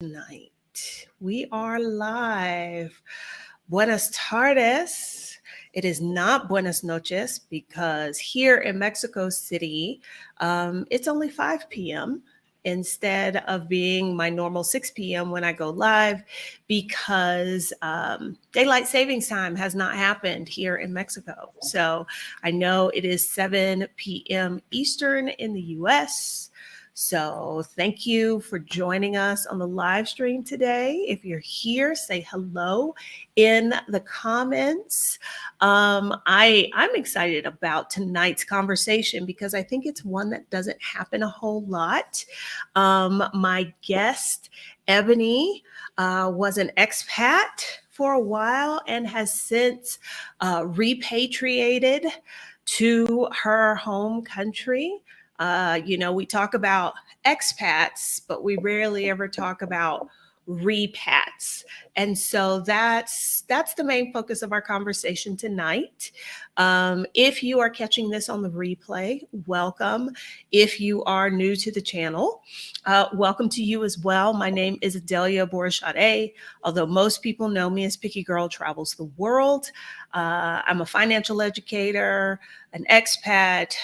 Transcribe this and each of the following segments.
Night. We are live. Buenas tardes. It is not buenas noches because here in Mexico City, it's only 5 p.m. instead of being my normal 6 p.m. when I go live because daylight savings time has not happened here in Mexico. So I know it is 7 p.m. Eastern in the US. So thank you for joining us on the live stream today. If you're here, say hello in the comments. I'm excited about tonight's conversation because I think it's one that doesn't happen a whole lot. My guest, Ebony, was an expat for a while and has since repatriated to her home country. We talk about expats, but we rarely ever talk about repats. And so that's the main focus of our conversation tonight. If you are catching this on the replay, welcome. If you are new to the channel, welcome to you as well. My name is Adelia Borishade, although most people know me as Picky Girl Travels the World. I'm a financial educator, an expat,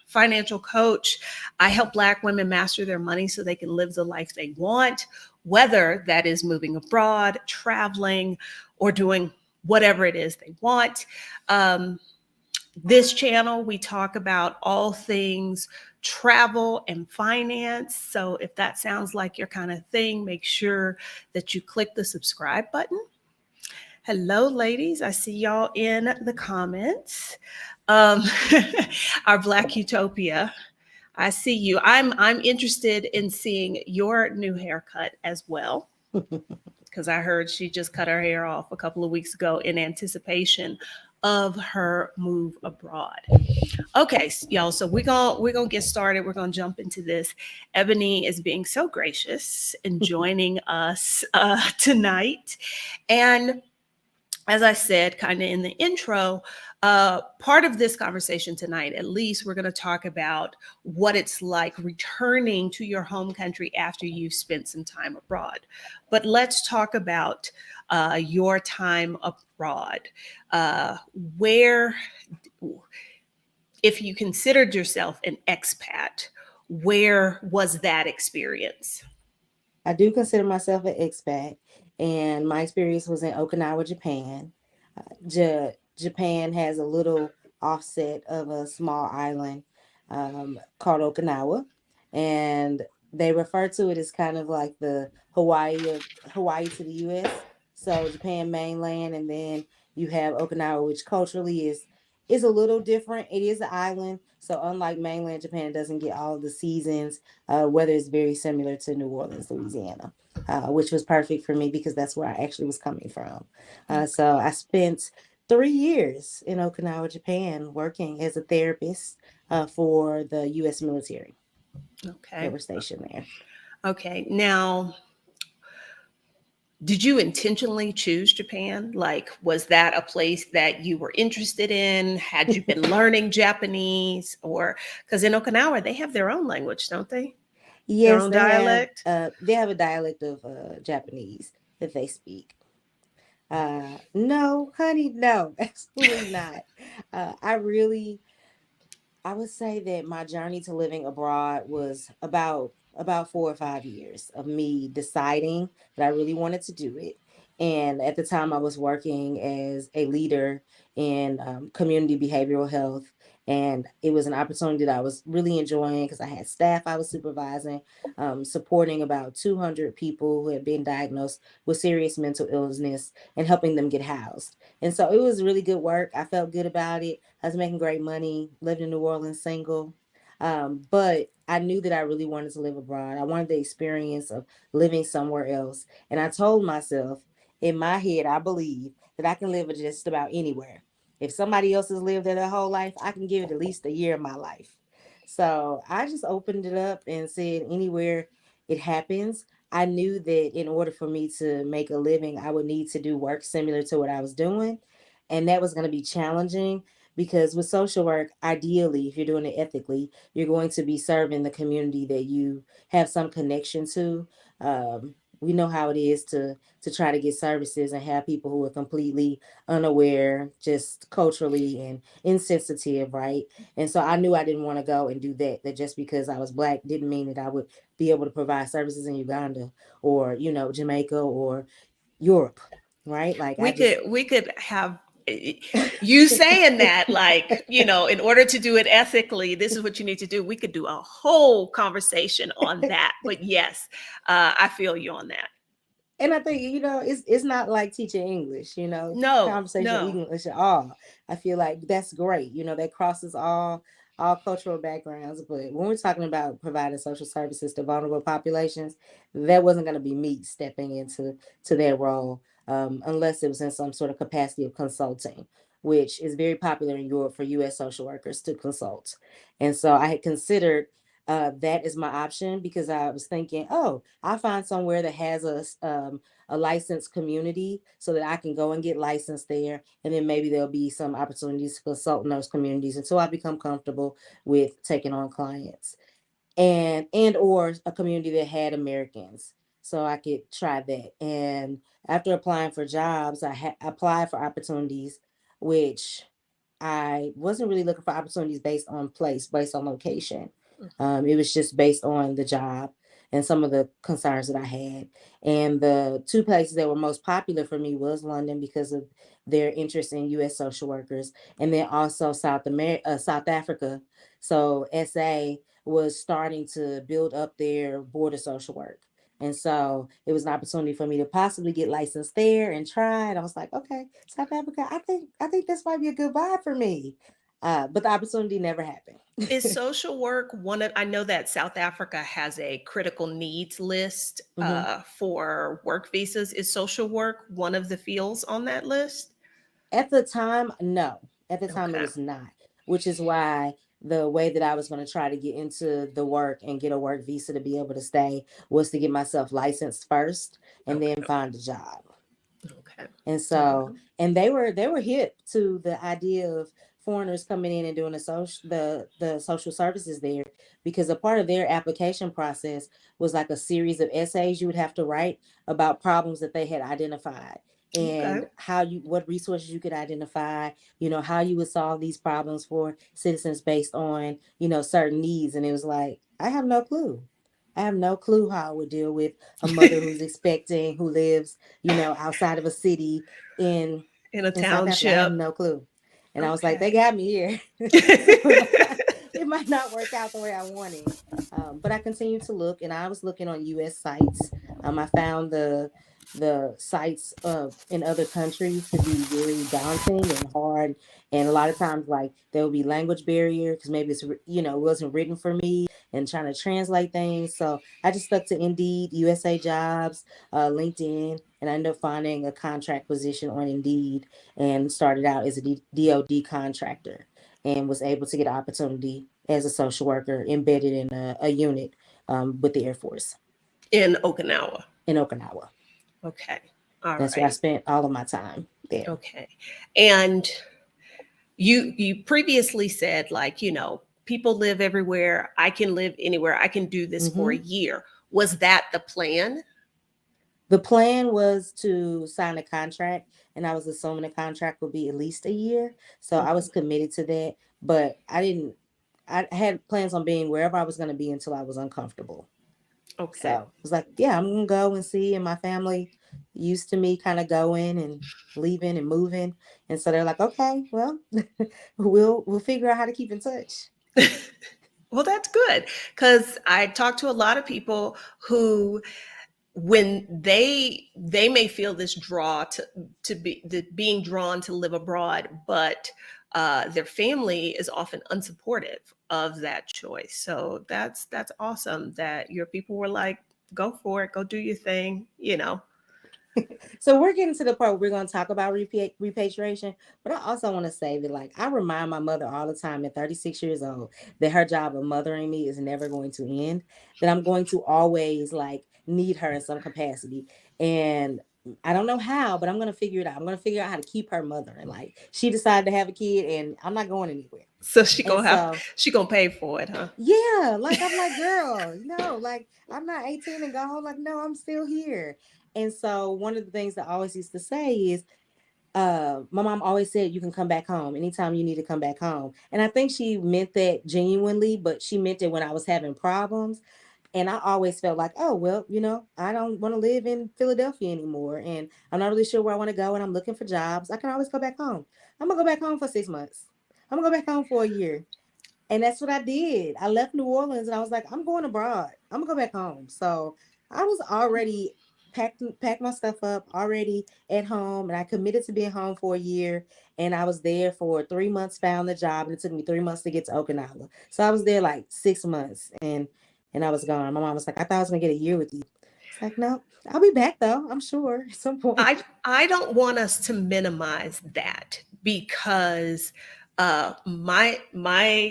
financial coach. I help Black women master their money so they can live the life they want, whether that is moving abroad, traveling, or doing whatever it is they want. This channel, we talk about all things travel and finance. So if that sounds like your kind of thing, make sure that you click the subscribe button. Hello, ladies. I see y'all in the comments. Our Black Utopia. I see you. I'm interested in seeing your new haircut as well, because I heard she just cut her hair off a couple of weeks ago in anticipation of her move abroad. Okay, y'all. So we're gonna get started. We're gonna jump into this. Ebony is being so gracious and joining us tonight, and as I said, kind of in the intro, part of this conversation tonight, at least, we're going to talk about what it's like returning to your home country after you've spent some time abroad. But let's talk about your time abroad. Where, if you considered yourself an expat, where was that experience? I do consider myself an expat, and my experience was in Okinawa, Japan. Japan has a little offset of a small island called Okinawa, and they refer to it as kind of like the Hawaii to the U.S. So Japan mainland, and then you have Okinawa, which culturally is a little different. It is an island, so unlike mainland Japan, it doesn't get all of the seasons. Weather is very similar to New Orleans, Louisiana, which was perfect for me because that's where I actually was coming from. So I spent 3 years in Okinawa, Japan, working as a therapist for the U.S. military that Okay. were stationed there. Okay. Now, did you intentionally choose Japan? Like, was that a place that you were interested in? Had you been learning Japanese? Or because in Okinawa, they have their own language, don't they? Their Yes, own dialect? they have a dialect of Japanese that they speak. No, honey, no, absolutely not. I really I would say that my journey to living abroad was about 4 or 5 years of me deciding that I really wanted to do it. And at the time, I was working as a leader in community behavioral health, and it was an opportunity that I was really enjoying because I had staff I was supervising, supporting about 200 people who had been diagnosed with serious mental illness and helping them get housed. And so it was really good work. I felt good about it. I was making great money, lived in New Orleans single. But I knew that I really wanted to live abroad. I wanted the experience of living somewhere else. And I told myself in my head, I believe that I can live just about anywhere. If somebody else has lived there their whole life, I can give it at least a year of my life. So I just opened it up and said, anywhere it happens. I knew that in order for me to make a living, I would need to do work similar to what I was doing. And that was going to be challenging because with social work, ideally, if you're doing it ethically, you're going to be serving the community that you have some connection to. we know how it is to try to get services and have people who are completely unaware, just culturally and insensitive, right? And so I knew I didn't want to go and do that. That just because I was Black didn't mean that I would be able to provide services in Uganda or, Jamaica or Europe, right? Like I just We could have you saying that, like, in order to do it ethically, this is what you need to do. We could do a whole conversation on that. But yes, I feel you on that. And I think, it's not like teaching English, No, conversational no. English at all. I feel like that's great. That crosses all cultural backgrounds. But when we're talking about providing social services to vulnerable populations, that wasn't going to be me stepping into that role, unless it was in some sort of capacity of consulting, which is very popular in Europe for U.S. social workers to consult. And so I had considered that is my option because I was thinking, oh, I find somewhere that has a licensed community so that I can go and get licensed there, and then maybe there'll be some opportunities to consult in those communities until I become comfortable with taking on clients, and or a community that had Americans, so I could try that. And after applying for jobs, I applied for opportunities, which I wasn't really looking for opportunities based on place, based on location. It was just based on the job and some of the concerns that I had. And the two places that were most popular for me was London because of their interest in U.S. social workers, and then also South Africa. So SA was starting to build up their border social work. And so it was an opportunity for me to possibly get licensed there and try. And I was like, okay, South Africa, I think this might be a good vibe for me. But the opportunity never happened. Is social work one of, I know that South Africa has a critical needs list Hmm. for work visas. Is social work one of the fields on that list? At the time, no. At the time, it Okay. was not, which is why the way that I was going to try to get into the work and get a work visa to be able to stay was to get myself licensed first and then Okay. find a job. Okay. And All so, right. and they were hip to the idea of foreigners coming in and doing the social services there, because a part of their application process was like a series of essays you would have to write about problems that they had identified, Okay. and what resources you could identify, how you would solve these problems for citizens based on, certain needs. And it was like, I have no clue how I would deal with a mother who's expecting, who lives, outside of a city in In a South Africa. I have township. no clue. And I was like, they Okay. got me here. So it might not work out the way I wanted. But I continued to look, and I was looking on US sites. I found the sites in other countries to be very daunting and hard. And a lot of times, like, there will be language barrier because maybe it wasn't written for me, and trying to translate things. So I just stuck to Indeed, USA Jobs, LinkedIn, and I ended up finding a contract position on Indeed and started out as a DoD contractor, and was able to get an opportunity as a social worker embedded in a unit with the Air Force In Okinawa. in Okinawa. Okay. All That's where I right. spent all of my time there. Okay. And you previously said, like, people live everywhere. I can live anywhere. I can do this for a Hmm. year. Was that the plan? The plan was to sign a contract, and I was assuming the contract would be at least a year. So I was Mhm. committed to that, but I had plans on being wherever I was going to be until I was uncomfortable. So Okay. I was like, yeah, I'm gonna go and see. And my family used to me kind of going and leaving and moving. And so they're like, okay, well, we'll figure out how to keep in touch. Well, that's good, because I talk to a lot of people who, when they may feel this draw to be being drawn to live abroad, but their family is often unsupportive of that choice. So that's awesome that your people were like, go for it, go do your thing. So we're getting to the part where we're going to talk about repatriation, but I also want to say that, like, I remind my mother all the time at 36 years old that her job of mothering me is never going to end, that I'm going to always, like, need her in some capacity. And I don't know how, but I'm going to figure it out. I'm going to figure out how to keep her mothering. Like, she decided to have a kid, and I'm not going anywhere. So And so she gonna pay for it, huh? yeah, like I'm like, girl, no, like I'm not 18 and gone. Like, no, I'm still here. And so one of the things that I always used to say is, my mom always said you can come back home anytime you need to come back home. And I think she meant that genuinely, but she meant it when I was having problems. And I always felt like, oh, well, I don't want to live in Philadelphia anymore. And I'm not really sure where I want to go. And I'm looking for jobs. I can always go back home. I'm going to go back home for 6 months. I'm going to go back home for a year. And that's what I did. I left New Orleans and I was like, I'm going abroad. I'm gonna go back home. So I was already packed my stuff up already at home, and I committed to being home for a year. And I was there for 3 months, found the job, and it took me 3 months to get to Okinawa. So I was there like 6 months, and I was gone. My mom was like, I thought I was gonna get a year with you. It's like, no, I'll be back though, I'm sure at some point. I don't want us to minimize that because my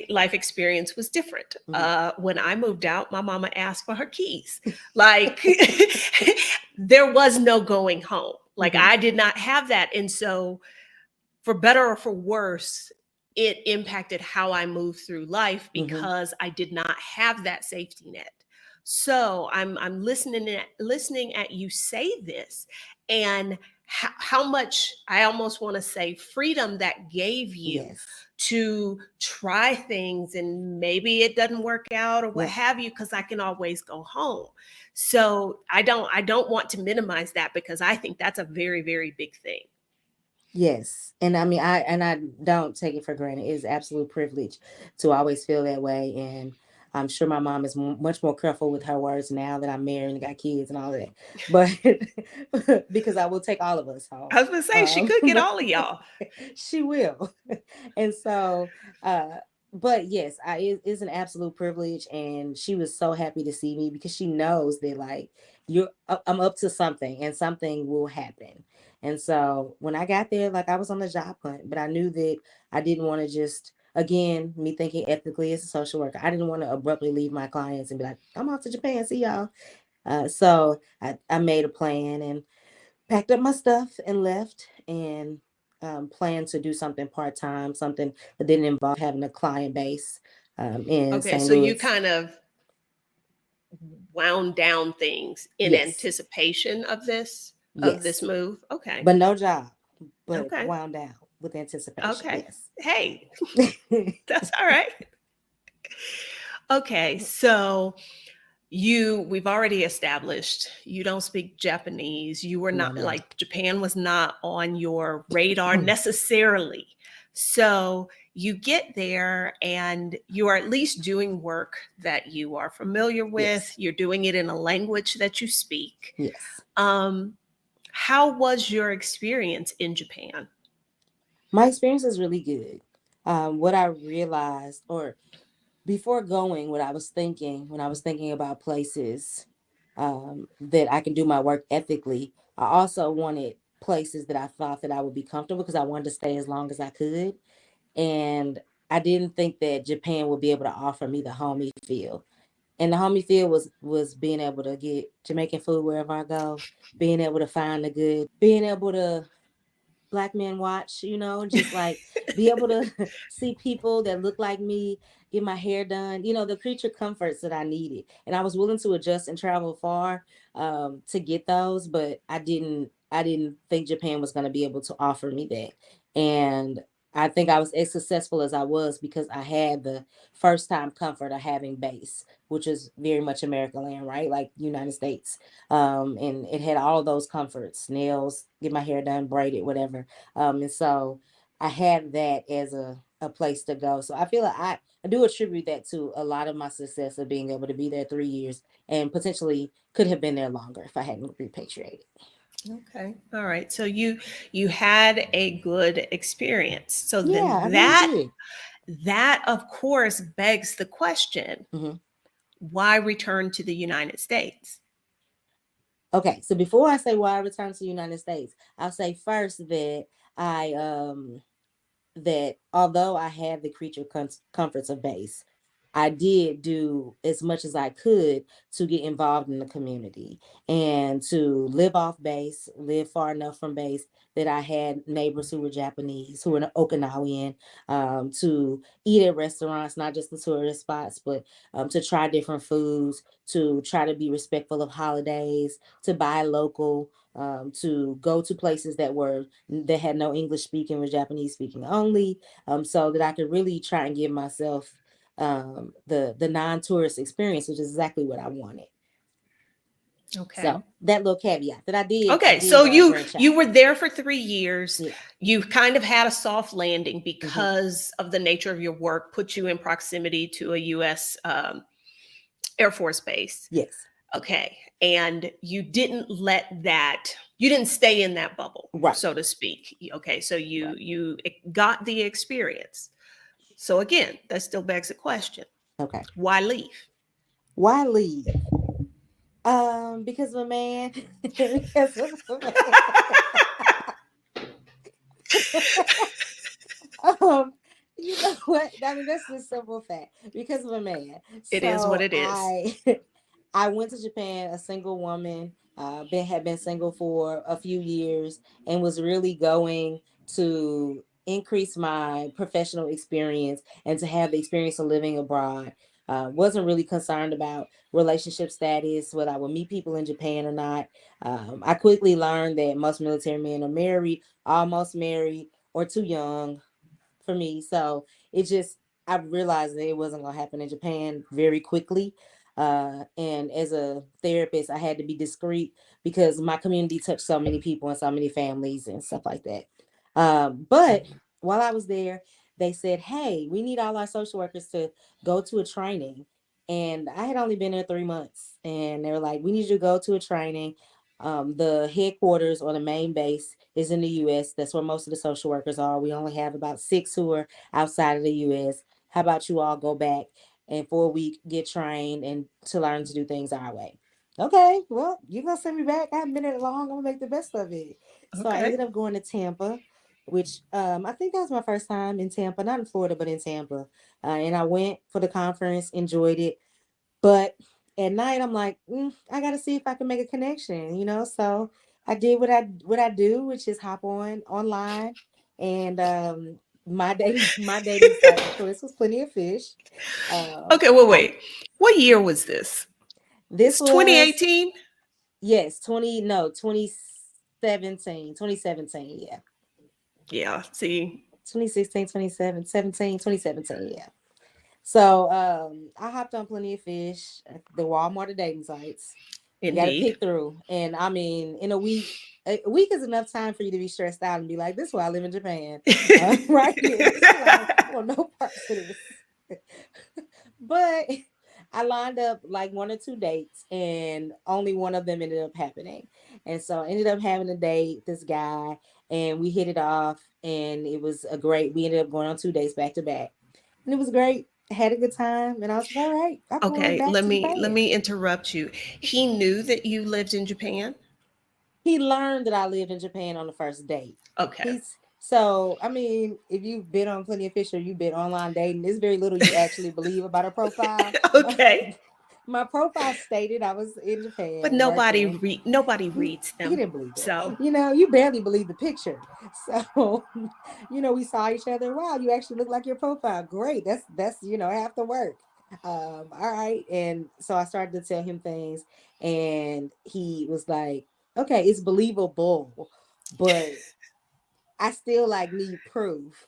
life experience was different. Mhm. When I moved out, my mama asked for her keys. Like there was no going home. Like Mhm. I did not have that, and so for better or for worse, it impacted how I moved through life Mhm. because I did not have that safety net. So I'm listening at you say this, and how much I almost want to say freedom that gave you Yes. to try things, and maybe it doesn't work out or what Yep. have you, because I can always go home. So I don't want to minimize that because I think that's a very, very big thing. Yes. And I mean, I don't take it for granted. It is absolute privilege to always feel that way. And I'm sure my mom is much more careful with her words now that I'm married and got kids and all that. But because I will take all of us home. I was gonna say she could get But all of y'all. she will. And so, but yes, it is an absolute privilege. And she was so happy to see me because she knows that, like, I'm up to something and something will happen. And so when I got there, like, I was on the job hunt, but I knew that I didn't want to just, again, me thinking ethically as a social worker, I didn't want to abruptly leave my clients and be like, I'm off to Japan, see y'all. So I made a plan and packed up my stuff and left, and planned to do something part time, something that didn't involve having a client base in Okay, St. so you Louis. kind of wound down things in Yes, anticipation of this yes, move. Okay. but no job, but Okay. wound down with anticipation. Okay. Yes. Hey, that's all right. Okay, so we've already established you don't speak Japanese. You were No, not, ma'am. like, Japan was not on your radar necessarily. So you get there and you are at least doing work that you are familiar with. Yes, You're doing it in a language that you speak. yes. Um, how was your experience in Japan? My experience is really good. What I realized, or before going, what I was thinking when I was thinking about places that I can do my work ethically, I also wanted places that I thought that I would be comfortable because I wanted to stay as long as I could. And I didn't think that Japan would be able to offer me the homey feel. And the homey feel was being able to get Jamaican food wherever I go, being able to find the good, being able to Black men watch, just like be able to see people that look like me, get my hair done, the creature comforts that I needed. And I was willing to adjust and travel far to get those, but I didn't think Japan was going to be able to offer me that. And I think I was as successful as I was because I had the first time comfort of having base, which is very much American land, right? Like United States. And it had all those comforts, nails, get my hair done, braided, whatever. And so I had that as a place to go. So I feel like I do attribute that to a lot of my success of being able to be there 3 years and potentially could have been there longer if I hadn't repatriated. Okay. All right. So you had a good experience. So Yeah, then I really did. that of course begs the question, Hmm. why return to the United States? Okay, so before I say why I returned to the United States, I'll say first that I that although I had the creature comforts of base, I did do as much as I could to get involved in the community and to live off base, live far enough from base that I had neighbors who were Japanese, who were Okinawan, to eat at restaurants, not just the tourist spots, but to try different foods, to try to be respectful of holidays, to buy local, to go to places that had no English speaking, was Japanese speaking only, so that I could really try and give myself the non-tourist experience, which is exactly what I wanted. Okay. So that little caveat that I Okay, did so branch you out. were there for 3 years. Yeah. You kind of had a soft landing Hmm. because of the nature of your work, put you in proximity to a U.S. Air Force base. Yes. Okay, and you didn't stay in that bubble, Right. so to speak. Okay, so Right. you got the experience. So again, that still begs the question: Okay. why leave? Why leave? Because of a man. Because of a man. um, you know what? I mean, that's the simple fact. Because of a man. It is what So it is. I went to Japan, a single woman, had been single for a few years, and was really going to increase my professional experience and to have the experience of living abroad. Wasn't really concerned about relationship status, whether I would meet people in Japan or not. I quickly learned that most military men are married, almost married, or too young for me. So it just, I realized that it wasn't going to happen in Japan very quickly. And as a therapist, I had to be discreet because my community touched so many people and so many families and stuff like that. But while I was there, they said, hey, we need all our social workers to go to a training. And I had only been there 3 months. And they were like, we need you to go to a training. The headquarters or the main base is in the US. That's where most of the social workers are. We only have about 6 who are outside of the US. How about you all go back and for a week get trained and to learn to do things our way? Okay, well, you're gonna send me back. I haven't been there long. I'm gonna make the best of it. So I Okay. ended up going to Tampa, which I think that was my first time in Tampa, not in Florida, but in Tampa. And I went for the conference, enjoyed it. But at night, I'm like, I got to see if I can make a connection, you know. So I did what I do, which is hop on online, and my dating site of choice was Plenty of Fish. Okay, well, I wait. What year was this? This It's was, 2018? yes, 2017, yeah. Yeah, see, 2016, 2017, yeah. So I hopped on Plenty of Fish, the Walmart of dating sites. You got to indeed. pick through. And I mean, in a week is enough time for you to be stressed out and be like, this is why I live in Japan. Right here. This is why I want no parts of this. But I lined up like 1 or 2 dates and only one of them ended up happening. And so I ended up having a date, this guy, and we hit it off. And it was we ended up going on 2 days back to back. And it was great. I had a good time. And I was like, all right, I'm going Okay, back to let Japan. me interrupt you. He knew that you lived in Japan? He learned that I lived in Japan on the first date. Okay. He's so I mean, if you've been on Plenty of Fish or you've been online dating, there's very little you actually believe about a profile. Okay. My profile stated I was in But Japan working. nobody reads He them. didn't believe it. So, You barely believe the picture. So, we saw each other. Wow, you actually look like your profile. Great. That's half the work. All right. And so I started to tell him things, and he was like, okay, it's believable, but I still like need proof.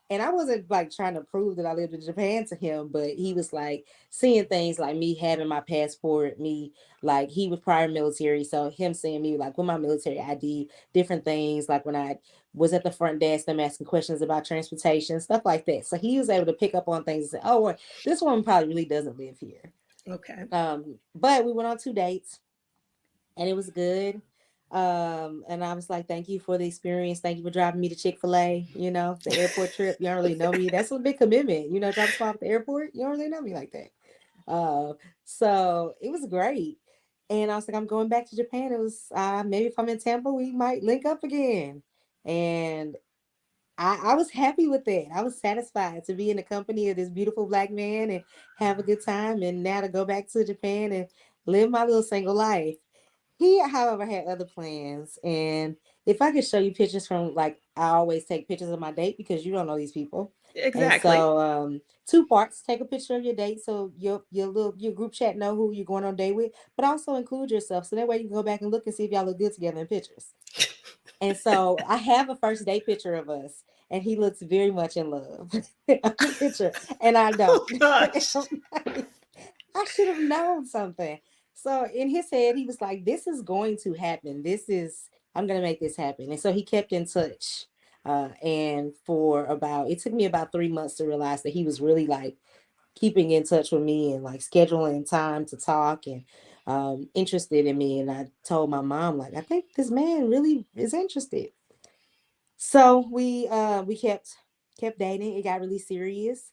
And I wasn't like trying to prove that I lived in Japan to him, but he was like seeing things like me having my passport, me like he was prior military. So him seeing me like with my military ID, different things like when I was at the front desk, them asking questions about transportation, stuff like that. So he was able to pick up on things and say, oh, well, this woman probably really doesn't live here. okay. But we went on 2 dates and it was good. And I was like, thank you for the experience. Thank you for driving me to Chick-fil-A, the airport trip. You don't really know me. That's a big commitment, drop a spot at the airport. You don't really know me like that. Uh, so it was great. And I was like, I'm going back to Japan. It was maybe if I'm in Tampa, we might link up again. And I was happy with that. I was satisfied to be in the company of this beautiful Black man and have a good time, and now to go back to Japan and live my little single life. He, however, had other plans. And if I could show you pictures from, like, I always take pictures of my date because you don't know these people. And Exactly. so, two parts: take a picture of your date so your group chat know who you're going on a date with, but also include yourself so that way you can go back and look and see if y'all look good together in pictures. And so I have a first date picture of us, and he looks very much in love on the picture, and I Oh don't. gosh. I should have known something. So in his head, he was like, "This is going to happen. I'm going to make this happen." And so he kept in touch. And for about, it took me about 3 months to realize that he was really like keeping in touch with me and like scheduling time to talk and interested in me. And I told my mom, like, I think this man really is interested. So we kept dating. It got really serious.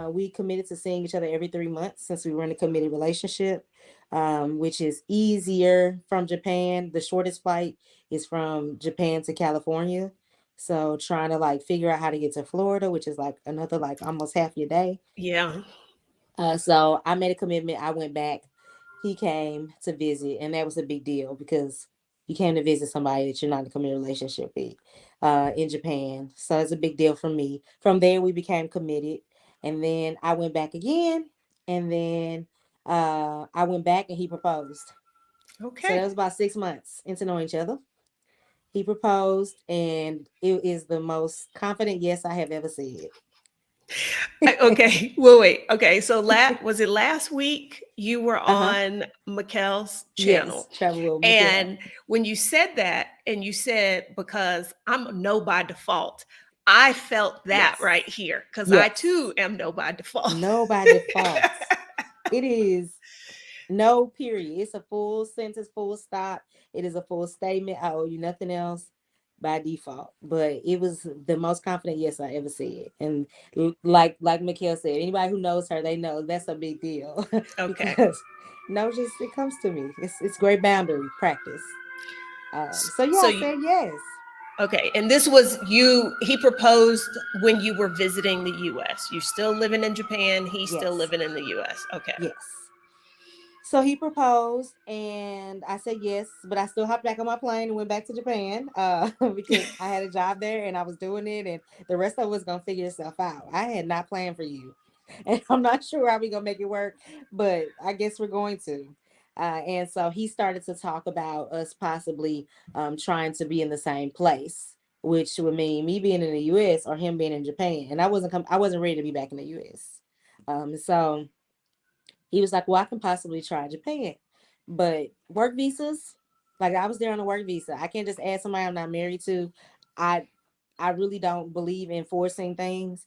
We committed to seeing each other every 3 months since we were in a committed relationship, which is easier from Japan. The shortest flight is from Japan to California. So trying to like figure out how to get to Florida, which is like another like almost half your day. Yeah. So I made a commitment. I went back. He came to visit, and that was a big deal because you came to visit somebody that you're not in a committed relationship with in Japan. So it's a big deal for me. From there, we became committed, and then I went back again, and then I went back, and he proposed. So that Okay. was about 6 months into knowing each other. He proposed, and it is the most confident yes I have ever said. Okay. Well, wait. Okay. So was it last week you were Uh-huh. on Mikkel's Yes, channel? travel with Mikhail. And when you said that, and you said, because I'm a no by default, I felt that Yes. right here because I Yes. too am no by default. No by default. It is no period. It's a full sentence, full stop. It is a full statement. I owe you nothing else by default. But it was the most confident yes I ever said. And like Mikhail said, anybody who knows her, they know that's a big deal Okay. because no, just it comes to me. It's great boundary practice. So yeah, So I you, said yes. okay, and this was he proposed when you were visiting the US. You still living in Japan, he's still Yes. living in the US. Okay. Yes. So he proposed, and I said yes, but I still hopped back on my plane and went back to Japan because I had a job there and I was doing it, and the rest of it was gonna figure itself out. I had not planned for you, and I'm not sure how we gonna make it work, but I guess we're going to. And so he started to talk about us possibly trying to be in the same place, which would mean me being in the U.S. or him being in Japan, and I wasn't ready to be back in the U.S. So he was like, "Well, I can possibly try Japan, but work visas, like I was there on a work visa. I can't just ask somebody I'm not married to. I I really don't believe in forcing things.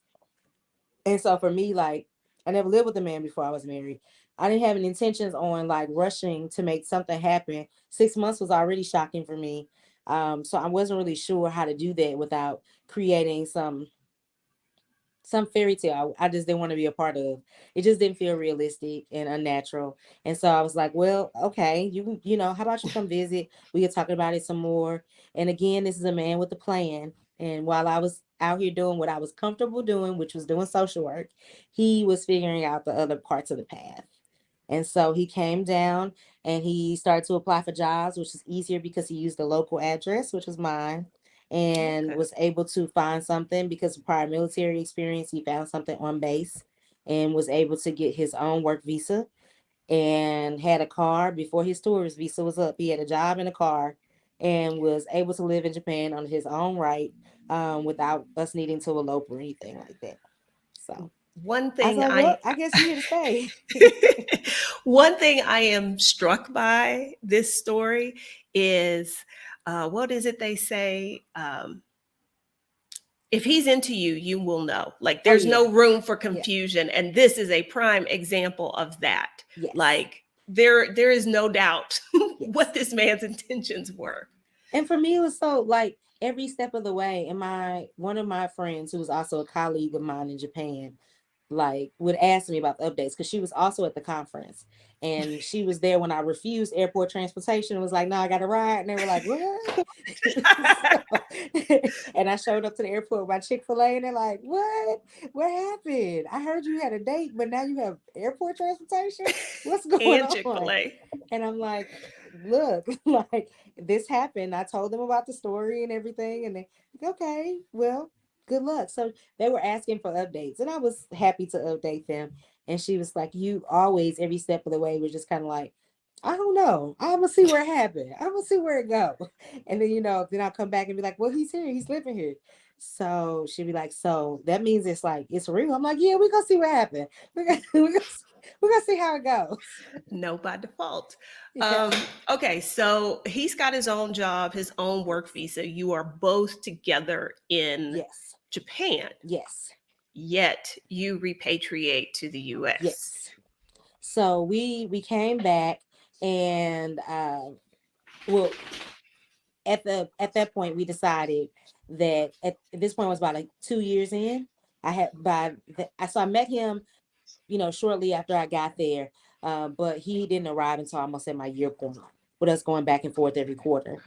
And so for me, like I never lived with a man before I was married. I didn't have any intentions on like rushing to make something happen. 6 months was already shocking for me. So I wasn't really sure how to do that without creating some fairy tale I just didn't want to be a part of. It just didn't feel realistic and unnatural. And so I was like, well, okay, how about you come visit? We could talk about it some more. And again, this is a man with a plan. And while I was out here doing what I was comfortable doing, which was doing social work, he was figuring out the other parts of the path. And so he came down and he started to apply for jobs, which is easier because he used the local address, which was mine, and Okay. was able to find something because of prior military experience. He found something on base and was able to get his own work visa and had a car before his tourist visa was up. He had a job and a car and was able to live in Japan on his own right without us needing to elope or anything like that. So One I thing said, well, I I guess you're here to stay. one thing I am struck by this story is what is it they say? If he's into you, you will know. Like Oh there's yeah. no room for Yeah. confusion. And this is a prime example of that. Yes. Like there is no doubt what Yes. this man's intentions were. And for me, it was so like every step of the way. And one of my friends, who was also a colleague of mine in Japan, like would ask me about the updates because she was also at the conference, and she was there when I refused airport transportation and was like, no, I got a ride. And they were like, what? So, and I showed up to the airport with my Chick-fil-A, and they're like, what happened? I heard you had a date, but now you have airport transportation. What's going And on? Chick-fil-A. And I'm like, look, like this happened. I told them about the story and everything, and they like, okay, well, good luck. So they were asking for updates, and I was happy to update them. And she was like, you always, every step of the way, was just kind of like, I don't know. I'm gonna see where it happened. I'm gonna see where it go. And then, then I'll come back and be like, well, he's here, he's living here. So she'd be like, so that means it's like it's real. I'm like, yeah, we're gonna see what happened. We're gonna see how it goes. No by default. Yeah. Um, okay, so he's got his own job, his own work visa. You are both together in Yes. Japan, Yes. yet you repatriate to the US. Yes. So we came back, and well, at that point we decided that at this point was about like 2 years in. I had so I met him, shortly after I got there, but he didn't arrive until almost at my year point, with us going back and forth every quarter.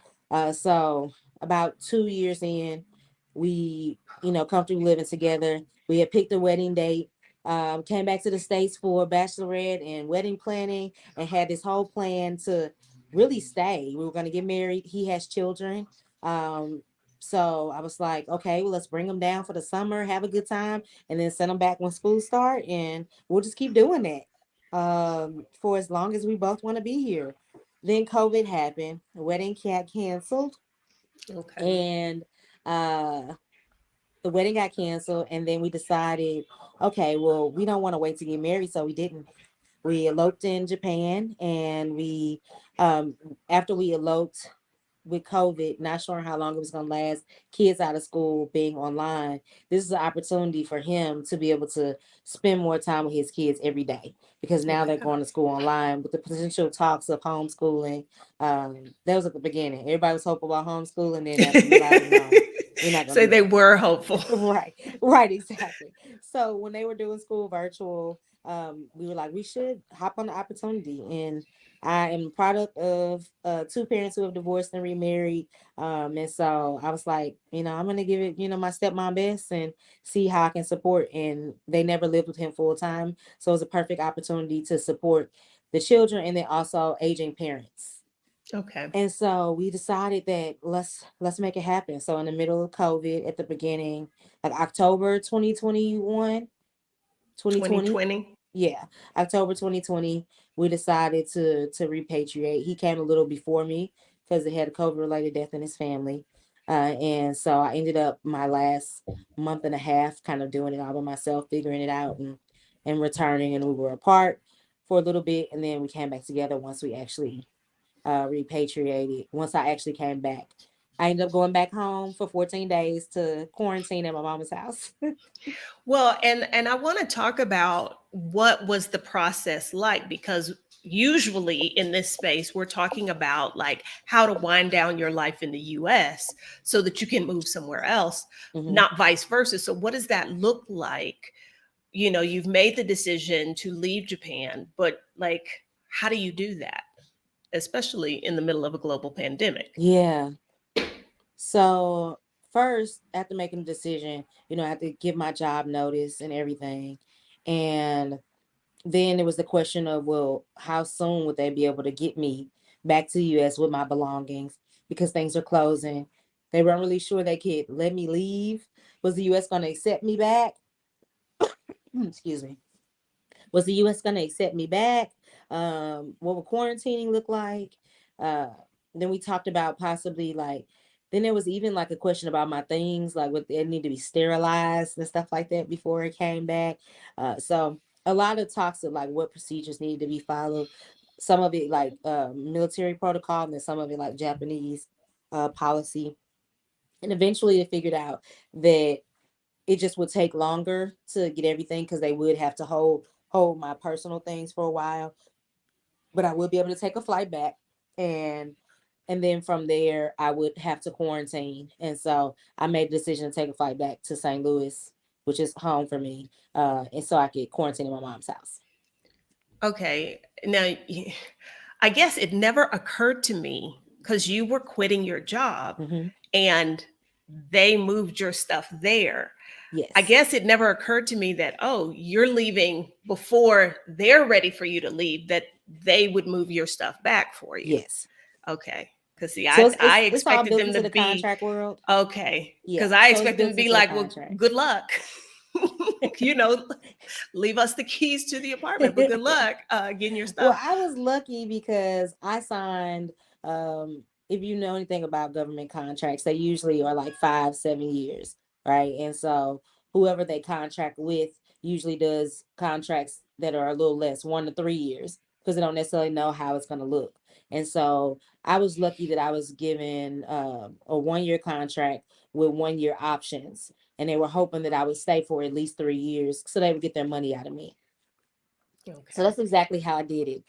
So about 2 years in, we, comfortably living together. We had picked a wedding date. Came back to the States for bachelorette and wedding planning, and had this whole plan to really stay. We were going to get married. He has children. Um, so I was like, okay, well, let's bring them down for the summer, have a good time, and then send them back when school start, and we'll just keep doing that for as long as we both want to be here. Then COVID happened. The wedding got canceled, Okay. and uh the wedding got canceled, and then we decided, okay, well, we don't want to wait to get married, so we didn't. We eloped in Japan, and we after we eloped with COVID, not sure how long it was going to last, kids out of school, being online, this is an opportunity for him to be able to spend more time with his kids every day, because now they're Okay. going to school online with the potential talks of homeschooling. That was at the beginning. Everybody was hopeful about homeschooling. Then after we decided, no, we're not going So to do they that. were hopeful. Right, right, exactly. So when they were doing school virtual, we were like, we should hop on the opportunity. And I am a product of two parents who have divorced and remarried. And so I was like, I'm gonna give it, my stepmom best, and see how I can support. And they never lived with him full time, so it was a perfect opportunity to support the children, and then also aging parents. Okay. And so we decided that let's make it happen. So in the middle of COVID, at the beginning, like October 2021, 2020, 2020. yeah, October 2020, we decided to repatriate. He came a little before me because he had a COVID related death in his family. And so I ended up my last month and a half kind of doing it all by myself, figuring it out, and returning. And we were apart for a little bit, and then we came back together once we actually repatriated. Once I actually came back, I ended up going back home for 14 days to quarantine at my mama's house. Well, and I want to talk about what was the process like, because usually in this space we're talking about like how to wind down your life in the US so that you can move somewhere else, Hmm. not vice versa. So what does that look like? You've made the decision to leave Japan, but like how do you do that, especially in the middle of a global pandemic? Yeah. So first, after making the decision, I had to give my job notice and everything. And then there was the question of, well, how soon would they be able to get me back to the US with my belongings, because things are closing. They weren't really sure they could let me leave. Was the US going to accept me back? Excuse me. Was the US going to accept me back? What would quarantining look like? Uh, then we talked about possibly like, then there was even like a question about my things, like what they need to be sterilized and stuff like that before it came back. So a lot of talks of like what procedures needed to be followed. Some of it like military protocol, and then some of it like Japanese policy. And eventually they figured out that it just would take longer to get everything, because they would have to hold my personal things for a while, but I would be able to take a flight back, and then from there I would have to quarantine. And so I made the decision to take a flight back to St. Louis which is home for me, and so I could quarantine in my mom's house. Okay. Now, I guess it never occurred to me because you were quitting your job Hmm. and they moved your stuff there. I Yes, guess it never occurred to me that, oh, you're leaving before they're ready for you to leave, that they would move your stuff back for you. yes. Okay. Because see, So I it's all expected built them to into the be contract world. okay. Because Yeah, I so it's expect them to built be into the like, well, contract. good luck. you know, leave us the keys to the apartment, but good luck getting your Well, stuff. I was lucky because I signed, if you know anything about government contracts, they usually are like 5, 7 years, right? And so whoever they contract with usually does contracts that are a little less, 1 to 3 years, because they don't necessarily know how it's going to look. And so I was lucky that I was given a 1 year contract with 1 year options. And they were hoping that I would stay for at least 3 years so they would get their money out of me. So Okay. that's exactly how I did it.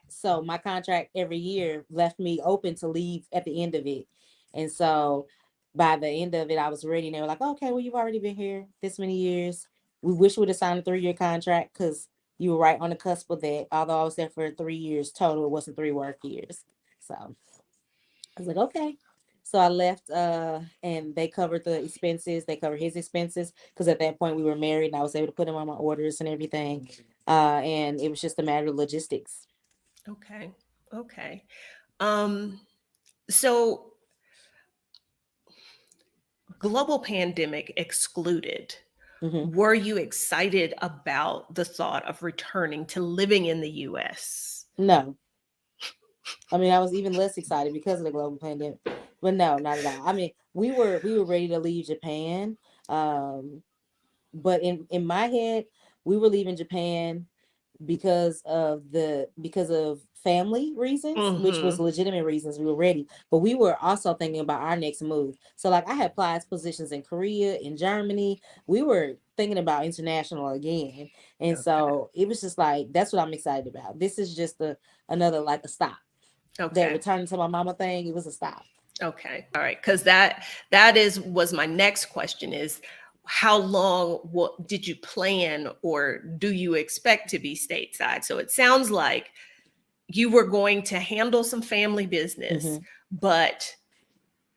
So my contract every year left me open to leave at the end of it. And so by the end of it, I was ready. And they were like, okay, well, you've already been here this many years. We wish we would have signed a 3 year contract because you were right on the cusp of that. Although I was there for 3 years total, it wasn't 3 work years. So I was like, okay. So I left, and they covered the expenses. They covered his expenses because at that point we were married and I was able to put him on my orders and everything. And it was just a matter of logistics. Okay. Okay. Um, so global pandemic excluded, Hmm. were you excited about the thought of returning to living in the US? No, I mean I was even less excited because of the global pandemic, but no, not at all. I mean we were ready to leave Japan, um, but in my head we were leaving Japan because of family reasons, which was Mm-hmm. legitimate reasons. We were ready, but we were also thinking about our next move. So like I had applied positions in Korea, in Germany. We were thinking about international again, and Okay. so it was just like that's what I'm excited about. This is just another like a stop. That Okay. returning to my mama thing, it was a stop. Okay. All right. Because that is was my next question is how long what did you plan or do you expect to be stateside? So it sounds like you were going to handle some family business, Hmm. but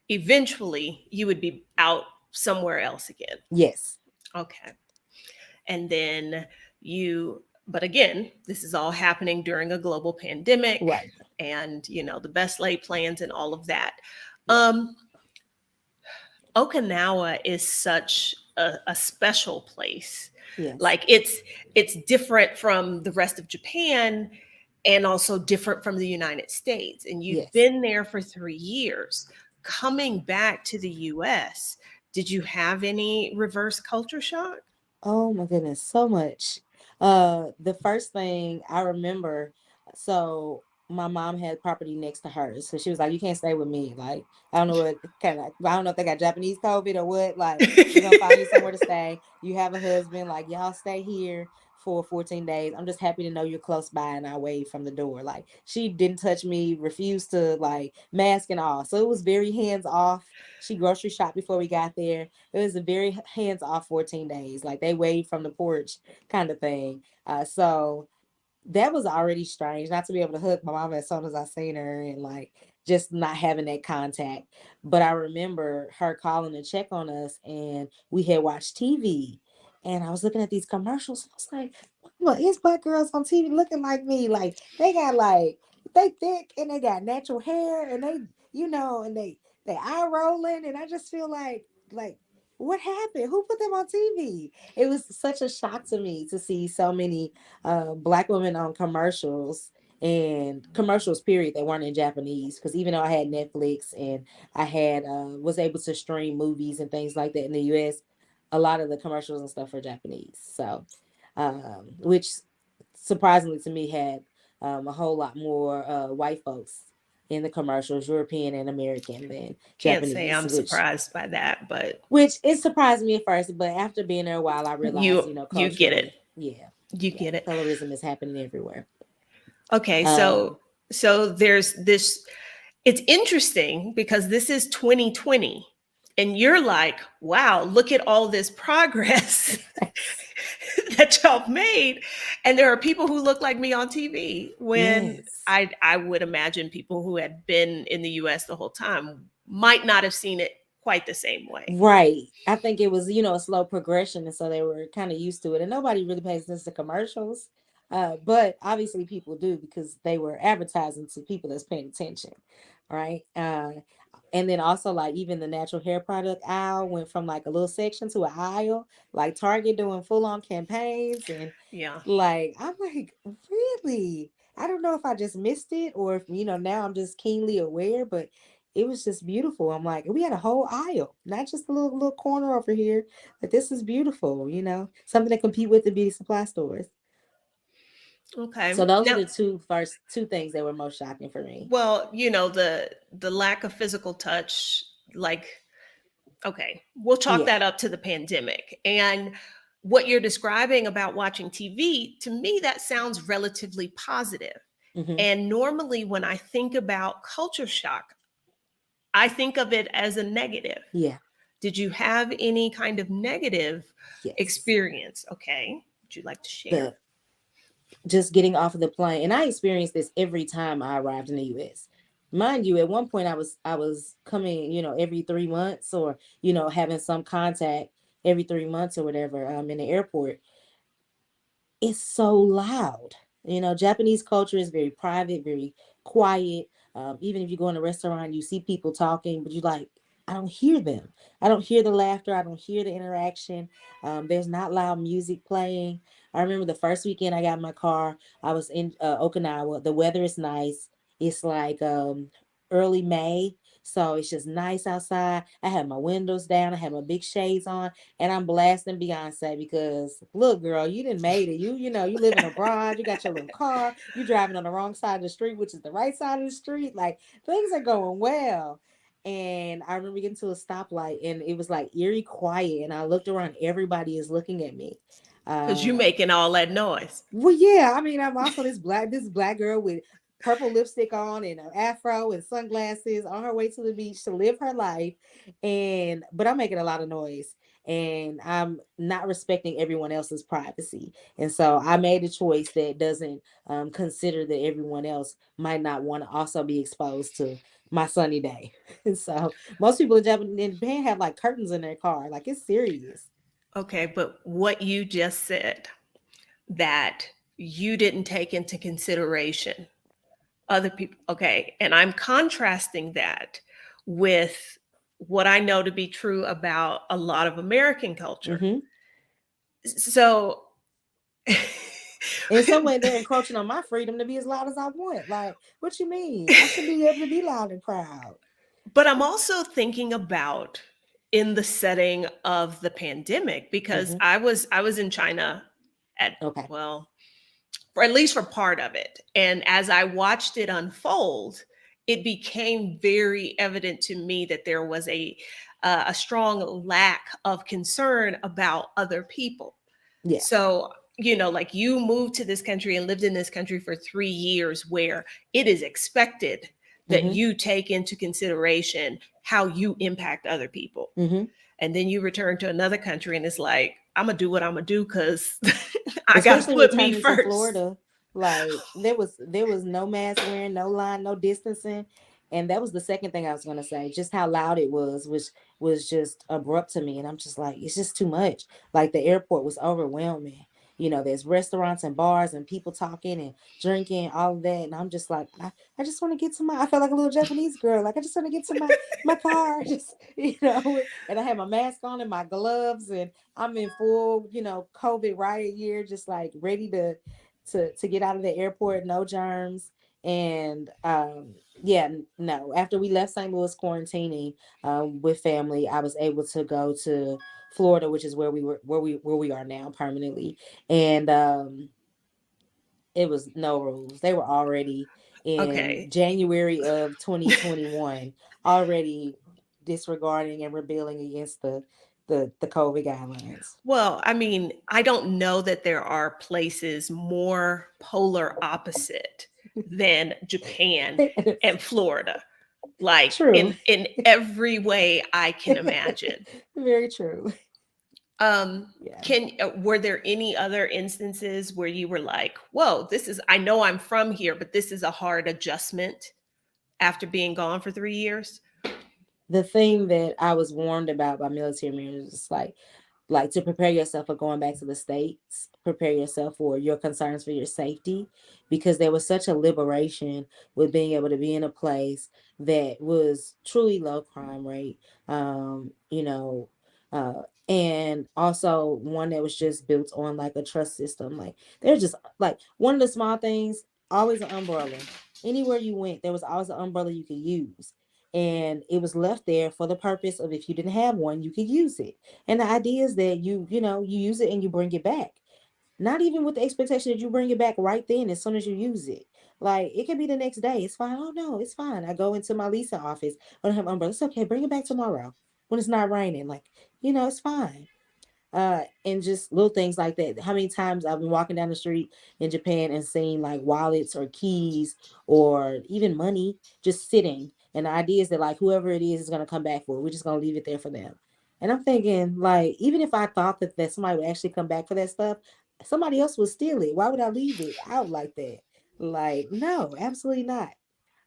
eventually you would be out somewhere else again. Yes, Okay. And then but again, this is all happening during a global pandemic right. and, the best laid plans and all of that. Yeah. Um, Okinawa is such a special place. Yes. Like it's different from the rest of Japan and also different from the United States. And you'd Yes. been there for 3 years. Coming back to the US, did you have any reverse culture shock? Oh my goodness, so much. The first thing I remember, so my mom had property next to hers. So she was like, you can't stay with me. Like, I don't know what kind of, I don't know if they got Japanese COVID or what. Like, we're gonna find you somewhere to stay. You have a husband, like, y'all stay here for 14 days. I'm just happy to know you're close by and I wave from the door. Like, she didn't touch me, refused to like mask and all. So it was very hands off. She grocery shopped before we got there. It was a very hands off 14 days. Like they waved from the porch kind of thing. So that was already strange not to be able to hug my mama as soon as I seen her and like just not having that contact. But I remember her calling to check on us and we had watched TV and I was looking at these commercials. I was like, what is black girls on TV looking like me? Like they got like they thick and they got natural hair and they, and they eye rolling and I just feel like what happened? Who put them on TV? It was such a shock to me to see so many black women on commercials and commercials period that weren't in Japanese because even though I had Netflix and I had was able to stream movies and things like that in the US, a lot of the commercials and stuff are Japanese. So which surprisingly to me had a whole lot more white folks in the commercials, European and American than Can't say Japanese, I'm which surprised by that, but it surprised me at first, but after being there a while, I realized, you get it. culturally, yeah, You yeah, get it. colorism is happening everywhere. Okay, Um, so there's this it's interesting because this is 2020 And you're like, wow, look at all this progress Yes. that y'all made. And there are people who look like me on TV when Yes. I would imagine people who had been in the US the whole time might not have seen it quite the same way. Right. I think it was, a slow progression. And so they were kind of used to it. And nobody really pays attention to commercials. But obviously people do because they were advertising to people that's paying attention. Right. And then also like even the natural hair product aisle went from like a little section to an aisle, like Target doing full on campaigns. And Yeah. like, I'm like, really? I don't know if I just missed it or if, now I'm just keenly aware, but it was just beautiful. I'm like, we had a whole aisle, not just a little corner over here. But this is beautiful, something to compete with the beauty supply stores. So Okay. those are Now, the first two things that were most shocking for me. well, the lack of physical touch, like, okay, we'll chalk Yeah. that up to the pandemic. And what you're describing about watching TV, to me, that sounds relatively positive. Hmm. And normally, when I think about culture shock, I think of it as a negative. Yeah. Did you have any kind of negative Yes. experience? Okay. Would you like to share? The Just getting off of the plane, and I experienced this every time I arrived in the US. Mind you, at one point I was coming, every 3 months, or having some contact every 3 months or whatever, in the airport. It's so loud. Japanese culture is very private, very quiet. Even if you go in a restaurant, you see people talking, but you like, I don't hear them. I don't hear the laughter. I don't hear the interaction. There's not loud music playing. I remember the first weekend I got in my car, I was in Okinawa. The weather is nice. It's like early May. So it's just nice outside. I had my windows down. I had my big shades on, and I'm blasting Beyonce because look, girl, you didn't made it. You living abroad. You got your little car. You driving on the wrong side of the street, which is the right side of the street. Like things are going well. And I remember getting to a stoplight, and it was like eerie quiet. And I looked around. Everybody is looking at me. Because you Uh, making all that noise. well, yeah. I mean, I'm also this black girl with purple lipstick on and an afro and sunglasses on her way to the beach to live her life, and but I'm making a lot of noise, and I'm not respecting everyone else's privacy, and so I made a choice that doesn't consider that everyone else might not want to also be exposed to my sunny day. And so most people in Japan have like curtains in their car, like it's serious. Okay, but what you just said, that you didn't take into consideration other people. Okay, and I'm contrasting that with what I know to be true about a lot of American culture. Hmm. So, In some way, they're encroaching on my freedom to be as loud as I want. Like, what you mean? I should be able to be loud and proud. but I'm also thinking about in the setting of the pandemic, because Hmm. I was in China at, Okay. well, or at least for part of it. And as I watched it unfold, it became very evident to me that there was a strong lack of concern about other people. Yeah. So, like, you moved to this country and lived in this country for 3 years, where it is expected that Hmm. you take into consideration how you impact other people. Hmm. And then you return to another country and it's like, I'm gonna do what I'm gonna do because I gotta Especially put me returning to first. Florida, like there was no mask wearing, no line, no distancing. And that was the second thing I was gonna say. Just how loud it was, which was just abrupt to me. And I'm just like, it's just too much. Like the airport was overwhelming. There's restaurants and bars and people talking and drinking, all of that. And I'm just like, I just want to get to I felt like a little Japanese girl. Like I just want to get to my car. Just, and I had my mask on and my gloves, and I'm in full, COVID riot gear, just like ready to get out of the airport, no germs. And yeah, no. After we left St. Louis quarantining with family, I was able to go to Florida, which is where we are now permanently. And it was no rules. They were already in Okay. January of 2021 already disregarding and rebelling against the COVID guidelines. Well, I mean, I don't know that there are places more polar opposite than Japan and Florida. like True. in every way I can imagine. Very true. Um, Yeah. can were there any other instances where you were like, "Whoa, this is I know I'm from here, but this is a hard adjustment after being gone for 3 years?" The thing that I was warned about by military members is like to prepare yourself for going back to the States, prepare yourself for your concerns for your safety, because there was such a liberation with being able to be in a place that was truly low crime rate. You know, and also one that was just built on like a trust system. Like they're just like one of the small things, always an umbrella. Anywhere you went, there was always an umbrella you could use. And it was left there for the purpose of if you didn't have one, you could use it. And the idea is that you use it and you bring it back. Not even with the expectation that you bring it back right then as soon as you use it. Like it could be the next day. It's fine. Oh no, it's fine. I go into my leasing office. I don't have umbrella. It's okay. Bring it back tomorrow when it's not raining. Like, it's fine. And just little things like that. How many times I've been walking down the street in Japan and seeing like wallets or keys or even money just sitting, and the idea is that like whoever it is going to come back for it. We're just going to leave it there for them. And I'm thinking, like, even if I thought that somebody would actually come back for that stuff, somebody else would steal it. Why would I leave it out like that? Like, no, absolutely not.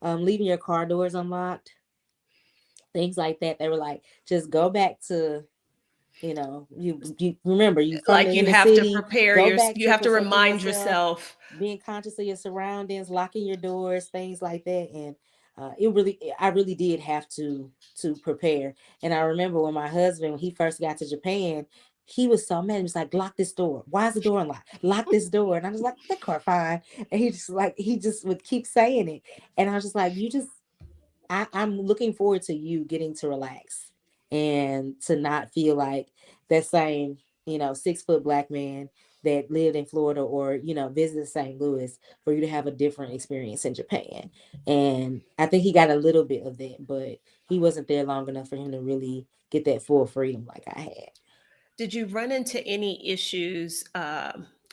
Leaving your car doors unlocked, things like that. They were like, just go back to, you remember, you from the Like inner city, go back, you check have to yourself, clean remind yourself, yourself. being conscious of your surroundings, locking your doors, things like that. And I really did have to prepare. And I remember when my husband, when he first got to Japan, he was so mad. He was like, lock this door. Why is the door unlocked? Lock this door. And I was like, the car fine. And he just would keep saying it. And I was just like, I'm looking forward to you getting to relax and to not feel like that same, 6 foot black man that lived in Florida or, visited St. Louis, for you to have a different experience in Japan. And I think he got a little bit of that, but he wasn't there long enough for him to really get that full freedom like I had. Did you run into any issues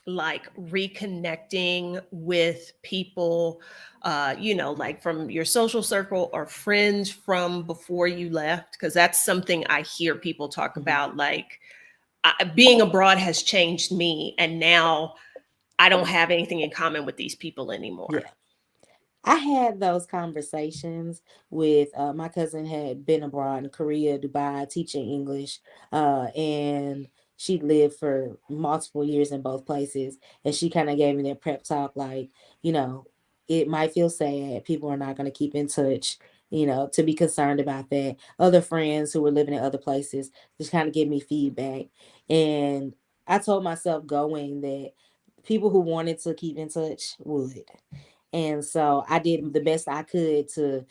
like reconnecting with people, like from your social circle or friends from before you left? Because that's something I hear people talk Mhm. about. Like, being abroad has changed me, and now I don't have anything in common with these people anymore. Yeah. I had those conversations with my cousin had been abroad in Korea, Dubai, teaching English, and she lived for multiple years in both places. And she kind of gave me that prep talk, like, you know, it might feel sad. People are not going to keep in touch, to be concerned about that. Other friends who were living in other places just kind of give me feedback. And I told myself going that people who wanted to keep in touch would. And so I did the best I could to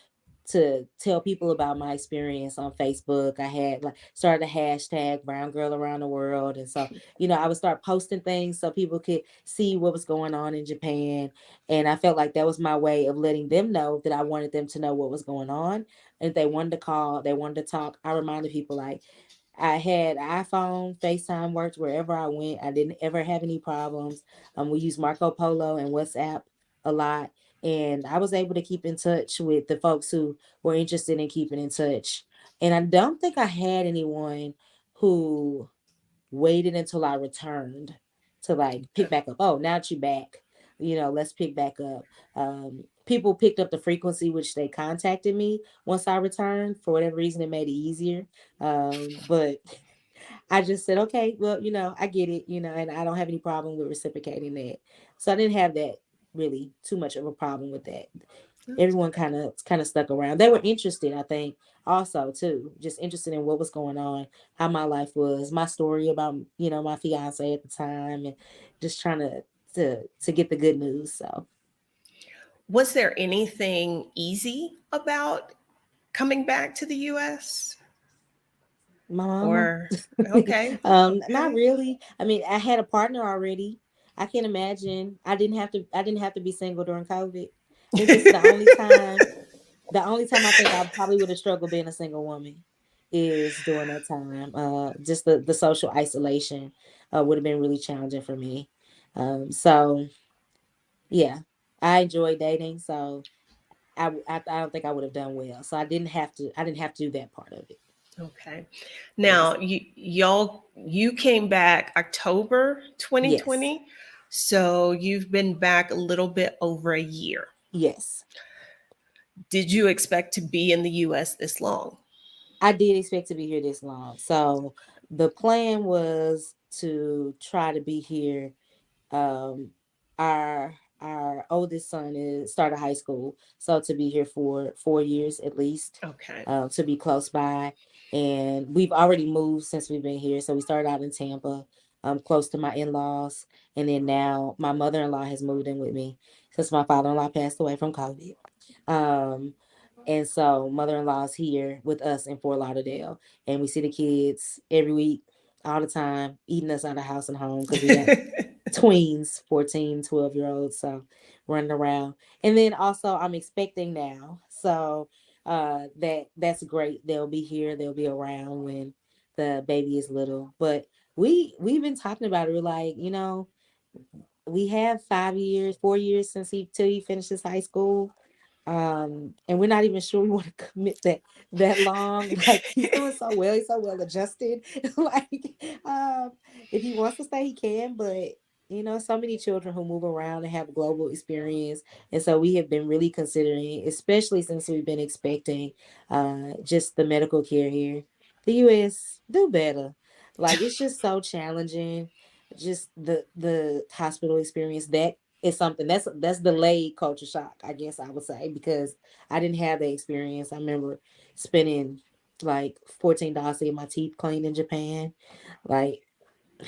tell people about my experience on Facebook. I had like started a hashtag brown girl around the world. And so, I would start posting things so people could see what was going on in Japan. And I felt like that was my way of letting them know that I wanted them to know what was going on. And if they wanted to call, they wanted to talk, I reminded people like I had iPhone, FaceTime worked wherever I went. I didn't ever have any problems. We used Marco Polo and WhatsApp a lot. And I was able to keep in touch with the folks who were interested in keeping in touch. And I don't think I had anyone who waited until I returned to like pick back up. Oh, now that you back, let's pick back up. People picked up the frequency which they contacted me once I returned. For whatever reason, it made it easier. But I just said, okay, well, I get it, and I don't have any problem with reciprocating that. So I didn't have that really too much of a problem with that. Everyone kind of stuck around. They were interested, I think, also too, just interested in what was going on, how my life was, my story about, my fiance at the time, and just trying to get the good news. So Was there anything easy about coming back to the US? my mama. Or okay, Not okay. really. I mean, I had a partner already. I can't imagine. I didn't have to be single during COVID. I think this is the only time I think I probably would have struggled being a single woman is during that time. Just the social isolation would have been really challenging for me. So yeah, I enjoy dating. So I don't think I would have done well. So I didn't have to do that part of it. Okay. Yes. Now, you came back October Yes. 2020. So you've been back a little bit over a year. Yes. Did you expect to be in the US this long? I did expect to be here this long. So the plan was to try to be here. Um, our oldest son is started high school, so to be here for 4 years at least, Okay. to be close by. And we've already moved since we've been here. So we started out in Tampa, close to my in-laws, and then now my mother-in-law has moved in with me since my father-in-law passed away from COVID. Um, and so mother-in-law is here with us in Fort Lauderdale, and we see the kids every week, all the time, eating us out of house and home because we got tweens, 14, 12 year olds, so running around. And then also I'm expecting now. So that's great. They'll be here, they'll be around when the baby is little. But we've been talking about it. We're like, we have 5 years, 4 years since he till he finishes high school. And we're not even sure we want to commit that long. Like, he's doing so well, he's so well adjusted. Like, um if he wants to stay, he can, but so many children who move around and have global experience. And so we have been really considering, especially since we've been expecting, just the medical care here. The US do better. Like, it's just so challenging. Just the hospital experience, that is something that's delayed culture shock, I guess I would say, because I didn't have the experience. I remember spending like $14 to get my teeth cleaned in Japan. Like,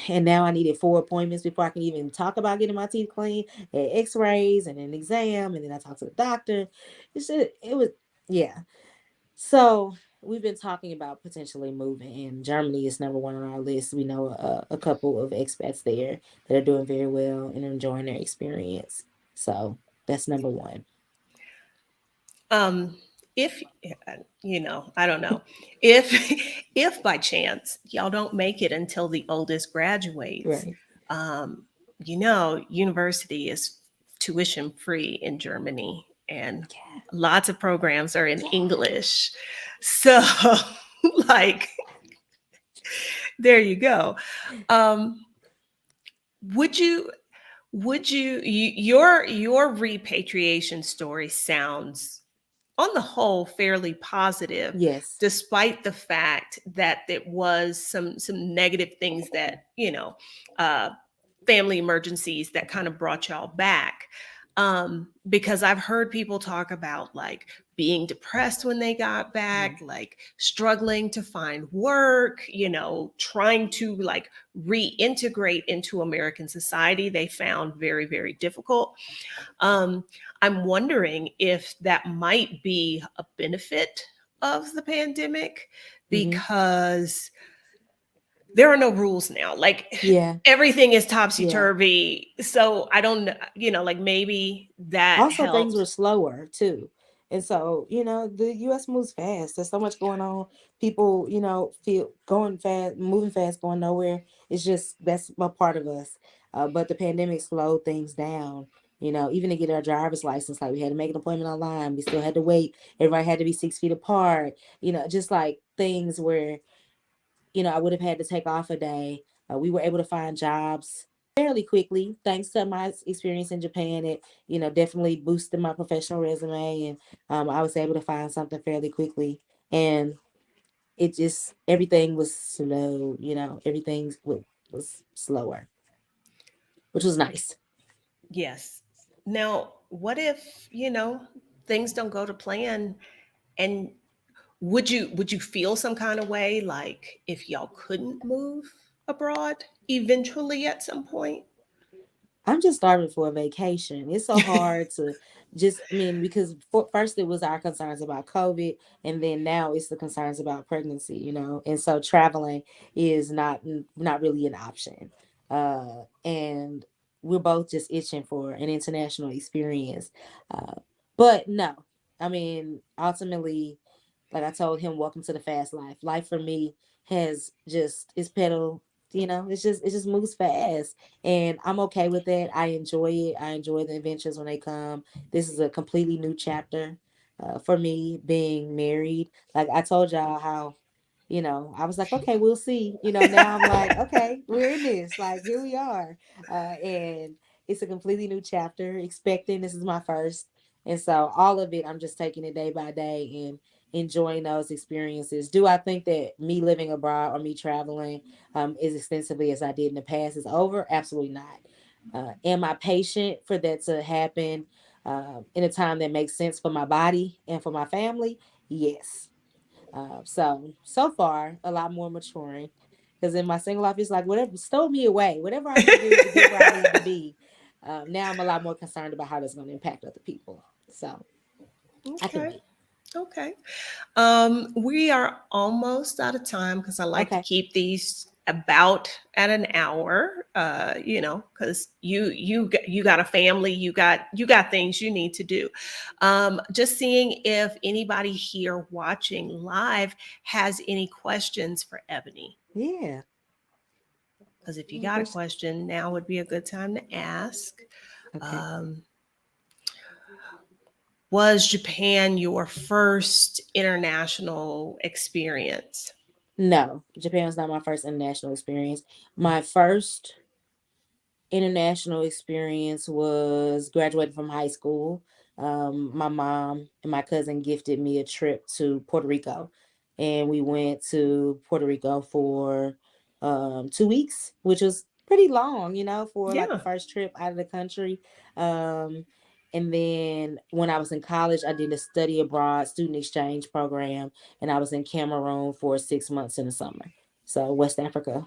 and now I needed 4 appointments before I can even talk about getting my teeth cleaned, and x-rays and an exam, and then I talked to the doctor. It was, yeah. So we've been talking about potentially moving, and Germany is number one on our list. We know a couple of expats there that are doing very well and enjoying their experience. So that's number one. Um, if I don't know if if by chance y'all don't make it until the oldest graduates, Right. um, university is tuition free in Germany, and Yeah. lots of programs are in Yeah. English. So, like, there you go. Um, would you? Your repatriation story sounds on the whole fairly positive, Yes. despite the fact that there was some negative things that uh, family emergencies that kind of brought y'all back. Because I've heard people talk about like being depressed when they got back, Mhm. like struggling to find work, trying to like reintegrate into American society. They found very, very difficult. um, I'm wondering if that might be a benefit of the pandemic, Mhm. because there are no rules now. Like, Yeah. everything is topsy Yeah. turvy. So I don't know, like maybe that Also, things were helps. slower too. And so, the US moves fast. There's so much going on. People, feel going fast, moving fast, going nowhere. It's just, that's a part of us. But the pandemic slowed things down. Even to get our driver's license, like, we had to make an appointment online. We still had to wait. Everybody had to be 6 feet apart. Just like things where, I would have had to take off a day. We were able to find jobs fairly quickly, thanks to my experience in Japan. It, definitely boosted my professional resume, and I was able to find something fairly quickly. And it just, everything was slow. Everything was slower, which was nice. Yes. Now, what if, things don't go to plan, and would you feel some kind of way like if y'all couldn't move abroad eventually at some point? I'm just starving for a vacation. It's so hard to just, I mean, because first it was our concerns about COVID, and then now it's the concerns about pregnancy, and so traveling is not really an option. And we're both just itching for an international experience. Uh, but no, I mean, ultimately, like I told him, welcome to the fast life. Life for me has just, it's pedal, it just moves fast, and I'm okay with that. I enjoy it. I enjoy the adventures when they come. This is a completely new chapter. For me, being married, like I told y'all how, I was like, okay, we'll see. Now I'm like, okay, we're in this. Like, here we are. And it's a completely new chapter. Expecting this is my first. And so all of it, I'm just taking it day by day and enjoying those experiences. Do I think that me living abroad or me traveling as extensively as I did in the past is over? Absolutely not. Am I patient for that to happen in a time that makes sense for my body and for my family? Yes. So far, a lot more maturing. Because in my single life, it's like whatever, stow me away, whatever I need to do to get where I need to be. Now I'm a lot more concerned about how that's going to impact other people. So I can Okay. wait. Okay. We are almost out of time because I like to Okay. keep these about at an hour. Because you got a family, you got things you need to do. Just seeing if anybody here watching live has any questions for Ebony. Yeah. Because if you Any got a questions? question, now would be a good time to ask. Okay. Um, was Japan your first international experience? No, Japan was not my first international experience. My first international experience was graduating from high school. My mom and my cousin gifted me a trip to Puerto Rico, and we went to Puerto Rico for 2 weeks, which was pretty long, for like a Yeah. first trip out of the country. Um, and then when I was in college, I did a study abroad student exchange program, and I was in Cameroon for 6 months in the summer. So West Africa.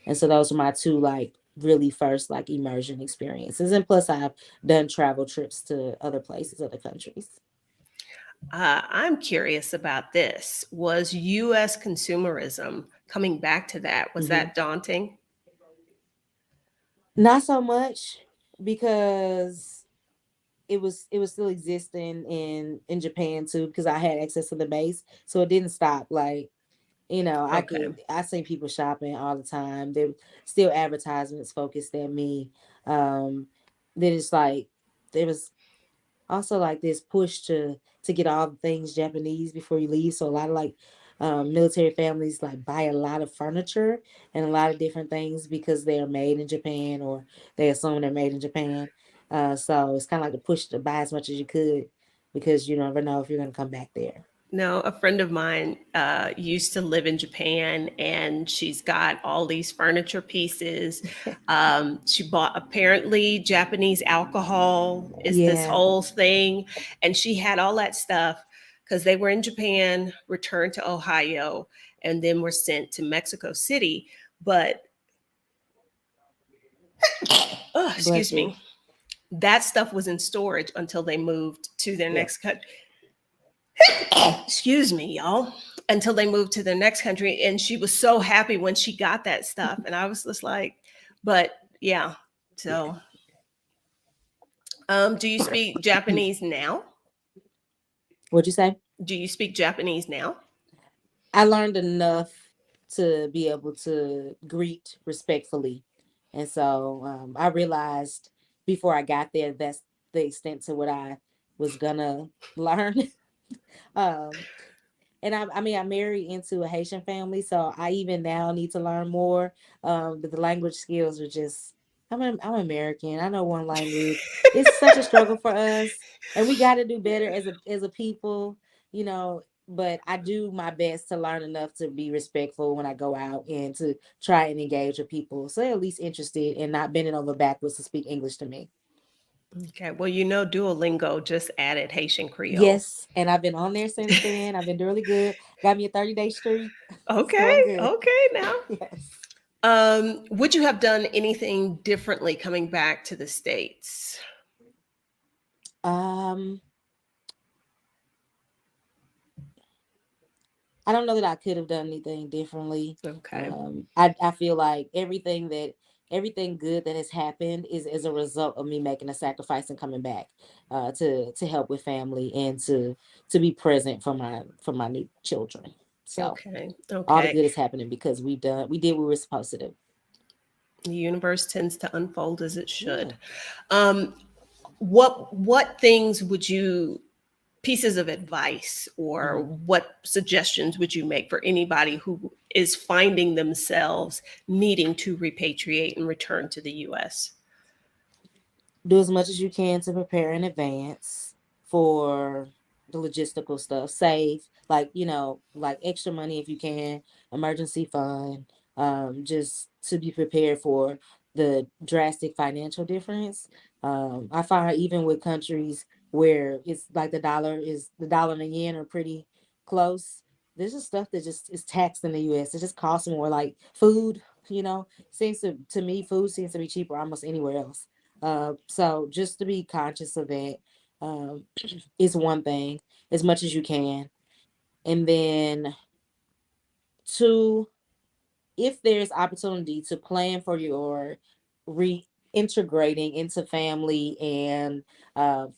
And so those were my two like really first like immersion experiences. And plus I've done travel trips to other places, other countries. I'm curious about this. Was US consumerism coming back to that? Was Hmm. that daunting? Not so much because it was still existing in Japan too, because I had access to the base. So it didn't stop. Like, Okay. I see people shopping all the time. There still advertisements focused at me. Then it's like there was also like this push to get all the things Japanese before you leave. So a lot of like military families like buy a lot of furniture and a lot of different things because they are made in Japan or they assume they're made in Japan. So it's kind of like the push to buy as much as you could because you never know if you're going to come back there. No, a friend of mine used to live in Japan and she's got all these furniture pieces. She bought apparently Japanese alcohol is this Yeah, whole thing. And she had all that stuff because they were in Japan, returned to Ohio, and then were sent to Mexico City. But, oh, bless excuse you. me, that stuff was in storage until they moved to their Yeah. next country. Excuse me, y'all. Until they moved to their next country. And she was so happy when she got that stuff. And I was just like, but yeah. Yeah. So, do you speak Japanese now? What'd you say? Do you speak Japanese now? I learned enough to be able to greet respectfully. And so I realized before I got there, that's the extent to what I was gonna learn. um, and I mean, I married into a Haitian family, so I even now need to learn more. But the language skills are just, I'm American. I know one language. It's such a struggle for us, and we got to do better as a people, you know. But I do my best to learn enough to be respectful when I go out and to try and engage with people, so they're at least interested and not bending over backwards to speak English to me. Okay. Well, Duolingo just added Haitian Creole. Yes, and I've been on there since then. I've been doing really good. Got me a 30-day streak. It's going Okay. good. Okay. Now, Yes. would you have done anything differently coming back to the States? Um, I don't know that I could have done anything differently. Okay. I feel like everything good that has happened is as a result of me making a sacrifice and coming back to help with family and to be present for my new children. So Okay. all the Okay. good is happening because we did what we were supposed to do. The universe tends to unfold as it Yeah. should. Um, what things would you pieces of advice, or Mhm. what suggestions would you make for anybody who is finding themselves needing to repatriate and return to the US? Do as much as you can to prepare in advance for the logistical stuff. Save, like, like extra money if you can, emergency fund, just to be prepared for the drastic financial difference. I find even with countries where it's like the dollar and the yen are pretty close. There's just stuff that just is taxed in the US. It just costs more, like food, seems to me, food seems to be cheaper almost anywhere else. So just to be conscious of that, um, is one thing, as much as you can. And then two, if there's opportunity to plan for your reintegrating into family and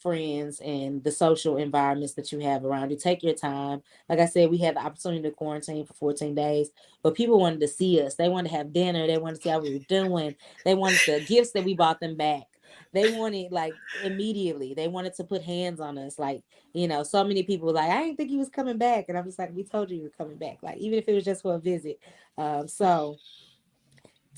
friends and the social environments that you have around you, take your time. Like I said, we had the opportunity to quarantine for 14 days, but people wanted to see us. They wanted to have dinner. They wanted to see how we were doing. They wanted the gifts that we bought them back. They wanted, like, immediately. They wanted to put hands on us. Like, so many people were like, I didn't think he was coming back. And I'm just like, we told you you were coming back. Like, even if it was just for a visit. So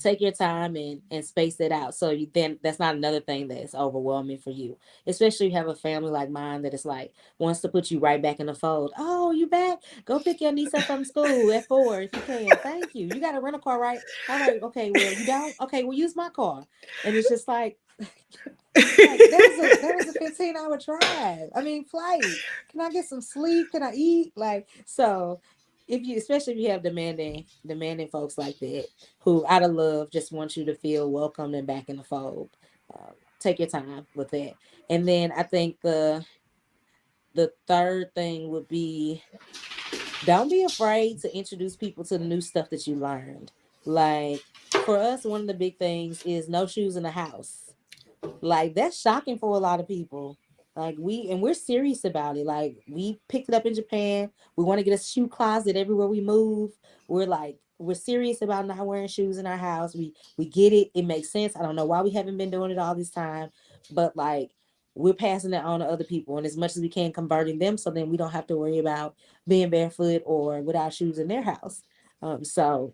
take your time and space it out, so then that's not another thing that's overwhelming for you, especially if you have a family like mine that is like wants to put you right back in the fold. Oh, you back? Go pick your niece up from school at 4 if you can. Thank you. You got to rent a car, right? All right. Okay, well, you don't. Okay, well, use my car. And it's just like that was a 15-hour drive. I mean, flight. Can I get some sleep? Can I eat? Like, so if you, especially if you have demanding folks like that who out of love just want you to feel welcomed and back in the fold, take your time with that. And then I think the third thing would be, don't be afraid to introduce people to the new stuff that you learned. Like, for us, one of the big things is no shoes in the house. Like, that's shocking for a lot of people. Like, we're serious about it. Like, we picked it up in Japan. We want to get a shoe closet everywhere we move. We're serious about not wearing shoes in our house. We get it. It makes sense. I don't know why we haven't been doing it all this time, but like, we're passing it on to other people, and as much as we can, converting them, so then we don't have to worry about being barefoot or without shoes in their house. So,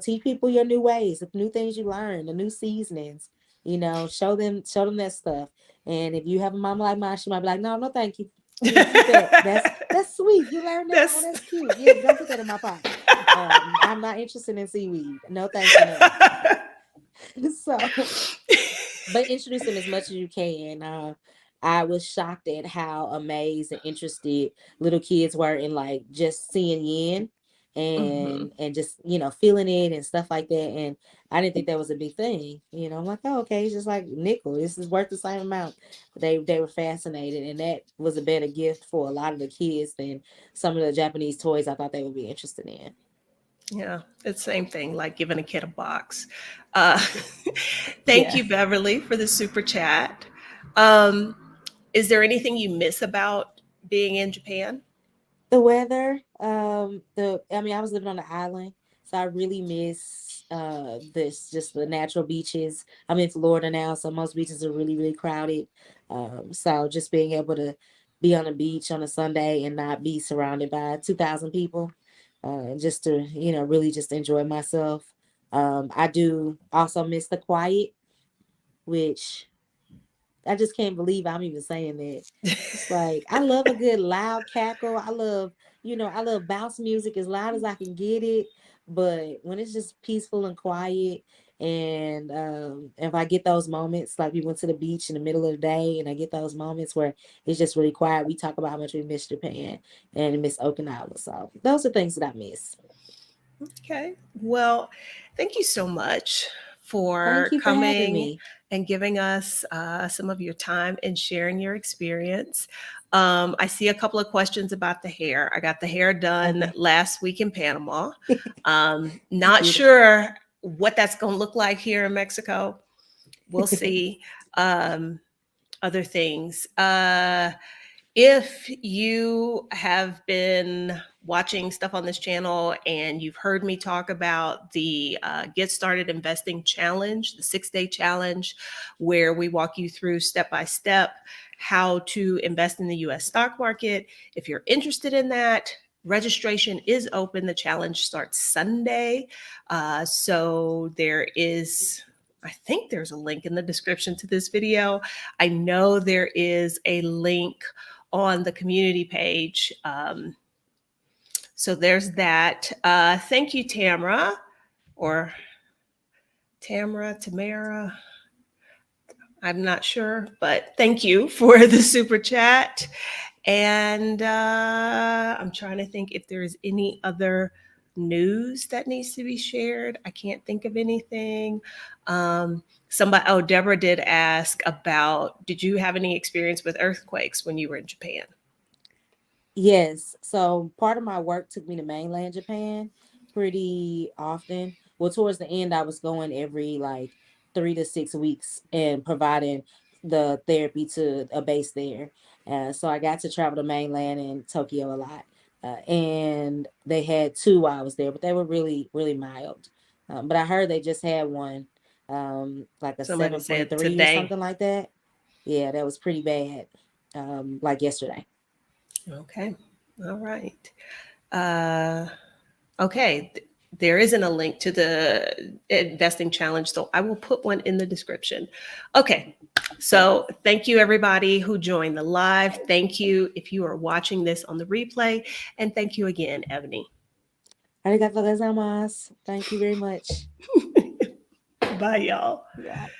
teach people your new ways, the new things you learn, the new seasonings. Show them that stuff. And if you have a mama like mine, she might be like, no, no, thank you. Yeah, keep that. That's sweet. You learned that. Oh, That's that's cute. Yeah, but don't put that in my pot. I'm not interested in seaweed. No, thank you, ma'am. So, but introduce them as much as you can. I was shocked at how amazed and interested little kids were in, like, just seeing yen mhm. and just feeling it and stuff like that. And I didn't think that was a big thing. I'm like, oh, okay, it's just like nickel. This is worth the same amount. But they were fascinated, and that was a better gift for a lot of the kids than some of the Japanese toys I thought they would be interested in. Yeah, it's the same thing like giving a kid a box. Uh, thank Yeah. you, Beverly, for the super chat. Um, is there anything you miss about being in Japan? The weather, I mean, I was living on the island, so I really miss this just the natural beaches. I'm in Florida now, so most beaches are really, really crowded. So just being able to be on the beach on a Sunday and not be surrounded by 2,000 people, just to, really just enjoy myself. I do also miss the quiet, which I just can't believe I'm even saying that. It's like, I love a good loud cackle. I love bounce music as loud as I can get it. But when it's just peaceful and quiet, and if I get those moments, like we went to the beach in the middle of the day, and I get those moments where it's just really quiet, we talk about how much we miss Japan and miss Okinawa. So those are things that I miss. Okay. Well, thank you so much Thank for you for having coming me. and giving us some of your time and sharing your experience. I see a couple of questions about the hair. I got the hair done Okay. last week in Panama. Not Beautiful. sure what that's going to look like here in Mexico. We'll see. Um, other things. If you have been watching stuff on this channel and you've heard me talk about the Get Started Investing Challenge, the 6-day challenge, where we walk you through step by step how to invest in the US stock market. If you're interested in that, registration is open. The challenge starts Sunday. So there is, I think there's a link in the description to this video. I know there is a link on the community page. So there's that. Thank you, Tamara, or Tamara. I'm not sure, but thank you for the super chat. And I'm trying to think if there is any other news that needs to be shared. I can't think of anything. Deborah did ask about, did you have any experience with earthquakes when you were in Japan? Yes. So part of my work took me to mainland Japan pretty often. Well, towards the end, I was going every like 3 to 6 weeks and providing the therapy to a base there. So I got to travel to mainland and Tokyo a lot. And they had two while I was there, but they were really, really mild. But I heard they just had one, like a Somebody said 7.3 or today. something like that. Yeah, that was pretty bad, like yesterday. Okay. All right. Okay. There isn't a link to the investing challenge, so I will put one in the description. Okay. So thank you, everybody who joined the live. Thank you if you are watching this on the replay. And thank you again, Ebony. Arigatou gozaimasu. Thank you very much. Bye, y'all. Bye.